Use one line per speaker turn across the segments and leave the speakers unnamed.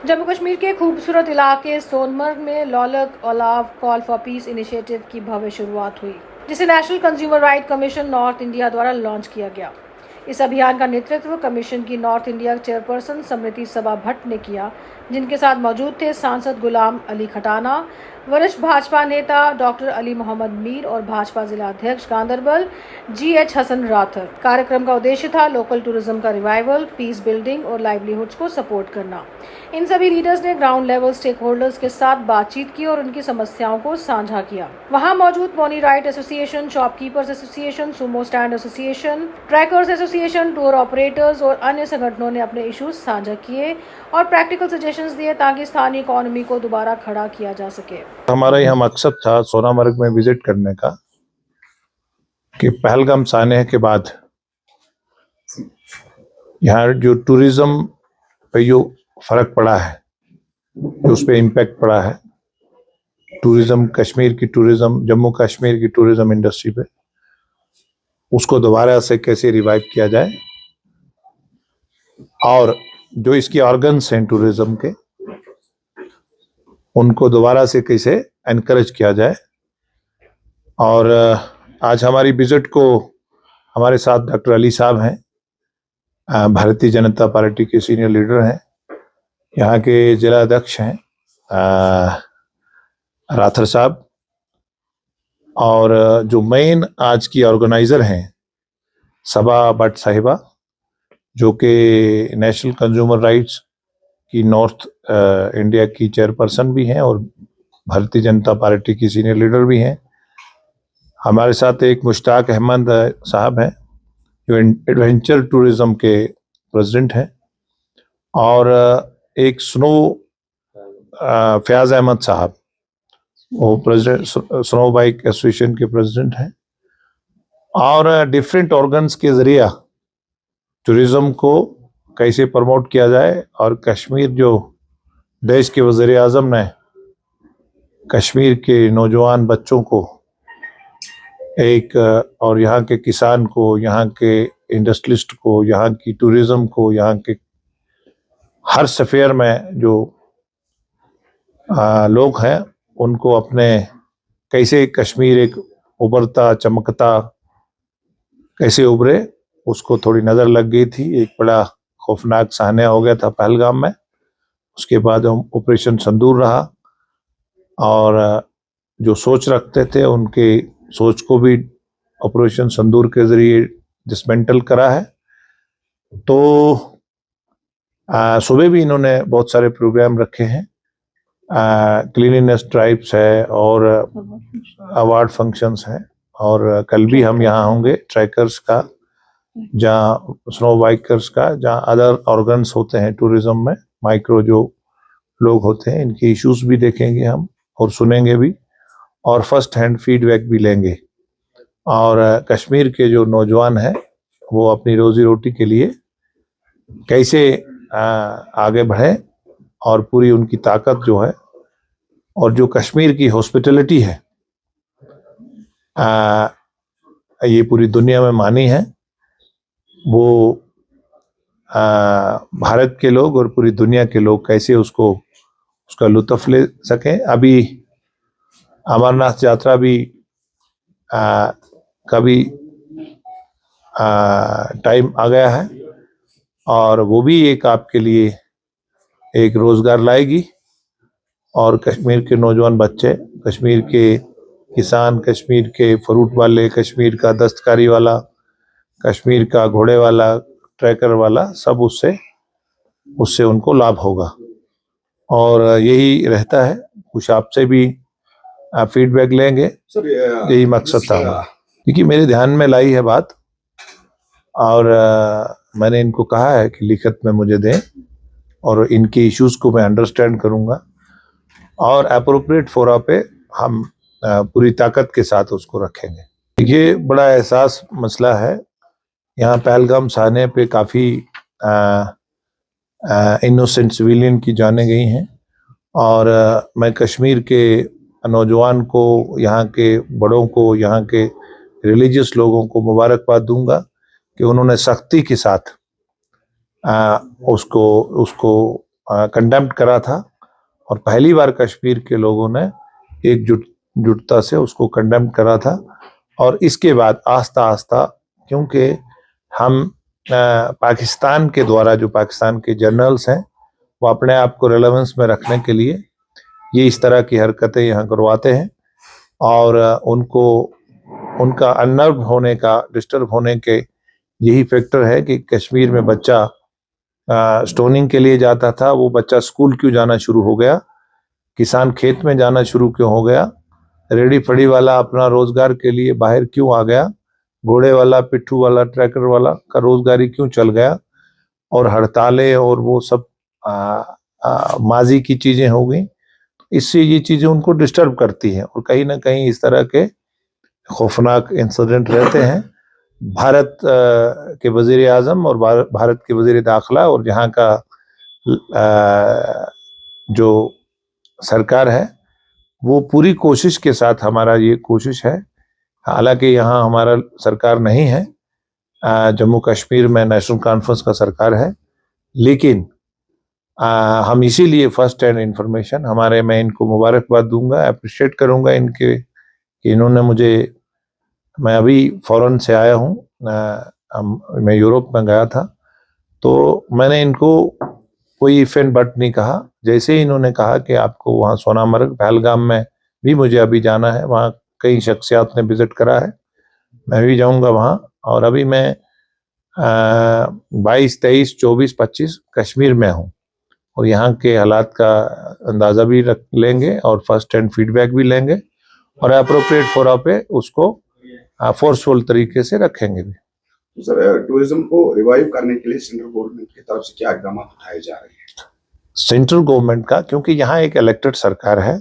जम्मू कश्मीर के खूबसूरत इलाके सोनमर्ग में Loluk Olaav call for peace initiative की भव्य शुरुआत हुई, जिसे national consumer right commission north India द्वारा लॉन्च किया गया। इस अभियान का नेतृत्व कमीशन की north India chairperson Smriti Saba Bhatt ने किया, जिनके साथ मौजूद थे सांसद गुलाम अली खटाना, वरिष्ठ भाजपा नेता डॉक्टर अली मोहम्मद मीर और भाजपा जिला अध्यक्ष गांधरबल GH हसन राठर। कार्यक्रम का उद्देश्य था लोकल टूरिज्म का रिवाइवल, पीस बिल्डिंग और लाइवलीहुड्स को सपोर्ट करना। इन सभी लीडर्स ने ग्राउंड लेवल स्टेक होल्डर्स के साथ बातचीत की और उनकी समस्याओं को साझा किया। वहां मौजूद pony ride association, shopkeepers association, sumo stand association, trekkers association, tour operators और अन्य संगठनों ने अपने इश्यूज साझा किए और प्रैक्टिकल सजेशंस दिए ताकि स्थानीय इकोनॉमी को दोबारा खड़ा किया जा सके।
हमारा यह मकसद था सोनामर्ग में विजिट करने का कि पहलगाम साने के बाद यहाँ जो टूरिज्म पे जो फर्क पड़ा है, जो उस पर इम्पैक्ट पड़ा है टूरिज्म, कश्मीर की टूरिज्म, जम्मू कश्मीर की टूरिज्म इंडस्ट्री पे, उसको दोबारा से कैसे रिवाइव किया जाए और जो इसके ऑर्गन्स हैं टूरिज्म के, उनको दोबारा से कैसे एनकरेज किया जाए। और आज हमारी विजिट को हमारे साथ डॉक्टर अली साहब हैं, भारतीय जनता पार्टी के सीनियर लीडर हैं, यहाँ के जिला अध्यक्ष हैं राठर साहब, और जो मेन आज की ऑर्गेनाइजर हैं सबा भट्ट साहिबा, जो कि नेशनल कंज्यूमर राइट्स की नॉर्थ इंडिया की चेयरपर्सन भी हैं और भारतीय जनता पार्टी की सीनियर लीडर भी हैं। हमारे साथ एक मुश्ताक अहमद साहब हैं जो एडवेंचर टूरिज्म के प्रेसिडेंट हैं, और एक फयाज अहमद साहब, वो प्रेसिडेंट स्नो बाइक एसोसिएशन के प्रेसिडेंट हैं। और डिफरेंट ऑर्गन्स के जरिए टूरिज्म को कैसे प्रमोट किया जाए, और कश्मीर जो देश के वज़ीर आज़म ने कश्मीर के नौजवान बच्चों को एक, और यहाँ के किसान को, यहाँ के इंडस्ट्रियलिस्ट को, यहाँ की टूरिज्म को, यहाँ के हर सफेयर में जो लोग हैं उनको अपने कैसे कश्मीर एक उभरता चमकता कैसे उभरे, उसको थोड़ी नज़र लग गई थी। एक बड़ा खौफनाक साहना हो गया था पहलगाम में, उसके बाद हम ऑपरेशन संदूर रहा, और जो सोच रखते थे उनके सोच को भी ऑपरेशन संदूर के जरिए डिसमेंटल करा है। तो सुबह भी इन्होंने बहुत सारे प्रोग्राम रखे हैं, क्लीनिनेस ड्राइव्स है और अवार्ड फंक्शंस हैं, और कल भी हम यहाँ होंगे ट्रैकर्स का, जहाँ स्नो बाइकर्स का, जहाँ अदर ऑर्गन्स होते हैं टूरिज्म में, माइक्रो जो लोग होते हैं, इनके इश्यूज भी देखेंगे हम और सुनेंगे भी, और फर्स्ट हैंड फीडबैक भी लेंगे। और कश्मीर के जो नौजवान हैं वो अपनी रोजी रोटी के लिए कैसे आगे बढ़े, और पूरी उनकी ताकत जो है, और जो कश्मीर की हॉस्पिटलिटी है ये पूरी दुनिया में मानी है, वो भारत के लोग और पूरी दुनिया के लोग कैसे उसका लुत्फ ले सकें। अभी अमरनाथ यात्रा भी कभी टाइम आ गया है, और वो भी एक आपके लिए एक रोजगार लाएगी, और कश्मीर के नौजवान बच्चे, कश्मीर के किसान, कश्मीर के फ्रूट वाले, कश्मीर का दस्तकारी वाला, कश्मीर का घोड़े वाला, ट्रैकर वाला, सब उससे उनको लाभ होगा। और यही रहता है, कुछ आपसे भी आप फीडबैक लेंगे, यही मकसद था। क्योंकि मेरे ध्यान में लाई है बात, और मैंने इनको कहा है कि लिखित में मुझे दें, और इनके इश्यूज को मैं अंडरस्टैंड करूंगा, और अप्रोप्रिएट फोरा पे हम पूरी ताकत के साथ उसको रखेंगे। ये बड़ा एहसास मसला है। यहाँ पहलगाम साने पे काफ़ी इनोसेंट सिविलियन की जाने गई हैं, और मैं कश्मीर के नौजवान को, यहाँ के बड़ों को, यहाँ के रिलीजियस लोगों को मुबारकबाद दूंगा कि उन्होंने सख्ती के साथ उसको कंडेम करा था और पहली बार कश्मीर के लोगों ने एकजुटता से उसको कंडेम करा था। और इसके बाद आस्ता आस्ता, क्योंकि हम पाकिस्तान के द्वारा, जो पाकिस्तान के जर्नल्स हैं, वो अपने आप को रेलेवेंस में रखने के लिए ये इस तरह की हरकतें यहाँ करवाते हैं और उनको उनका अनर्व होने का, डिस्टर्ब होने के यही फैक्टर है कि कश्मीर में बच्चा स्टोनिंग के लिए जाता था, वो बच्चा स्कूल क्यों जाना शुरू हो गया, किसान खेत में जाना शुरू क्यों हो गया, रेडी फड़ी वाला अपना रोजगार के लिए बाहर क्यों आ गया, घोड़े वाला, पिट्ठू वाला, ट्रैक्टर वाला का रोजगारी क्यों चल गया, और हड़तालें और वो सब माजी की चीजें हो गई। इससे ये चीजें उनको डिस्टर्ब करती हैं और कहीं ना कहीं इस तरह के खौफनाक इंसिडेंट रहते हैं। भारत के वजीर आजम और भारत के वजीर दाखिला और यहाँ का जो सरकार है, वो पूरी कोशिश के साथ, हमारा ये कोशिश है, हालांकि यहाँ हमारा सरकार नहीं है, जम्मू कश्मीर में नेशनल कॉन्फ्रेंस का सरकार है, लेकिन हम इसीलिए फर्स्ट हैंड इंफॉर्मेशन हमारे, मैं इनको मुबारकबाद दूंगा, अप्रिशिएट करूंगा इनके कि इन्होंने मुझे, मैं अभी फॉरेन से आया हूँ, मैं यूरोप में गया था, तो मैंने इनको कोई इफ एंड बट नहीं कहा। जैसे ही इन्होंने कहा कि आपको वहाँ सोनामर्ग, पहलगाम में भी मुझे अभी जाना है, वहाँ कई शख्सियात ने विजिट करा है, मैं भी जाऊँगा वहाँ। और अभी मैं 22, 23, 24, 25 कश्मीर में हूँ और यहाँ के हालात का अंदाज़ा भी रख लेंगे और फर्स्ट हैंड फीडबैक भी लेंगे और अप्रोप्रिएट फोरा पे उसको फोर्सफुल तरीके से रखेंगे भी।
तो सर, टूरिज्म को रिवाइव करने के लिए सेंट्रल गवर्नमेंट की तरफ से क्या इकदाम उठाए जा रहे हैं?
सेंट्रल गवर्नमेंट का, क्योंकि यहाँ एक इलेक्टेड सरकार है,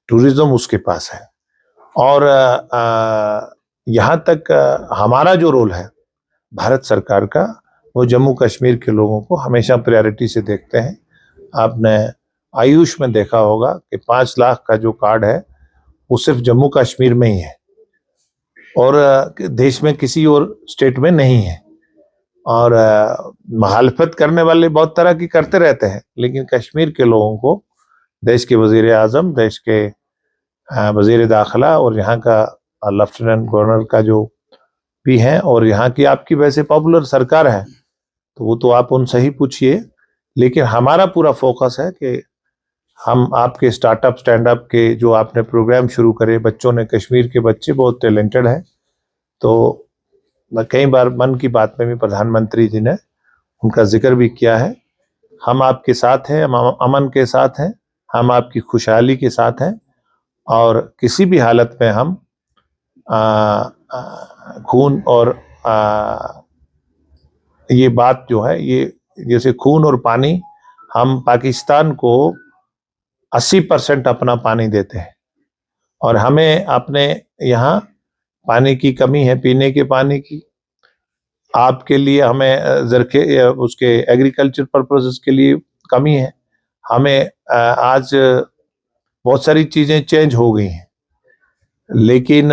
टूरिज्म उसके पास है और यहाँ तक हमारा जो रोल है भारत सरकार का, वो जम्मू कश्मीर के लोगों को हमेशा प्रायोरिटी से देखते हैं। आपने आयुष में देखा होगा कि 5 लाख का जो कार्ड है वो सिर्फ जम्मू कश्मीर में ही है और देश में किसी और स्टेट में नहीं है। और मुखालफत करने वाले बहुत तरह की करते रहते हैं, लेकिन कश्मीर के लोगों को देश के वजीर आजम, देश के वजीर दाखिला और यहाँ का लेफ्टिनेंट गवर्नर का जो भी है, और यहाँ की आपकी वैसे पॉपुलर सरकार है, तो वो तो आप उनसे ही पूछिए। लेकिन हमारा पूरा फोकस है कि हम आपके स्टार्टअप, स्टैंड अप के जो आपने प्रोग्राम शुरू करे, बच्चों ने, कश्मीर के बच्चे बहुत टैलेंटेड हैं, तो कई बार मन की बात में भी प्रधानमंत्री जी ने उनका जिक्र भी किया है। हम आपके साथ हैं, हम अमन के साथ हैं, हम आपकी खुशहाली के साथ हैं और किसी भी हालत में हम खून और ये बात जो है, ये जैसे खून और पानी, हम पाकिस्तान को 80% अपना पानी देते हैं और हमें अपने यहाँ पानी की कमी है, पीने के पानी की। आपके लिए हमें जरखे उसके एग्रीकल्चर पर्पसेस के लिए कमी है। हमें आज बहुत सारी चीज़ें चेंज हो गई हैं, लेकिन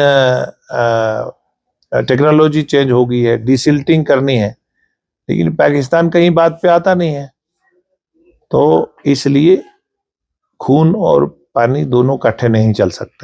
टेक्नोलॉजी चेंज हो गई है, डिसिल्टिंग करनी है, लेकिन पाकिस्तान कहीं बात पे आता नहीं है। तो इसलिए खून और पानी दोनों इकट्ठे नहीं चल सकते।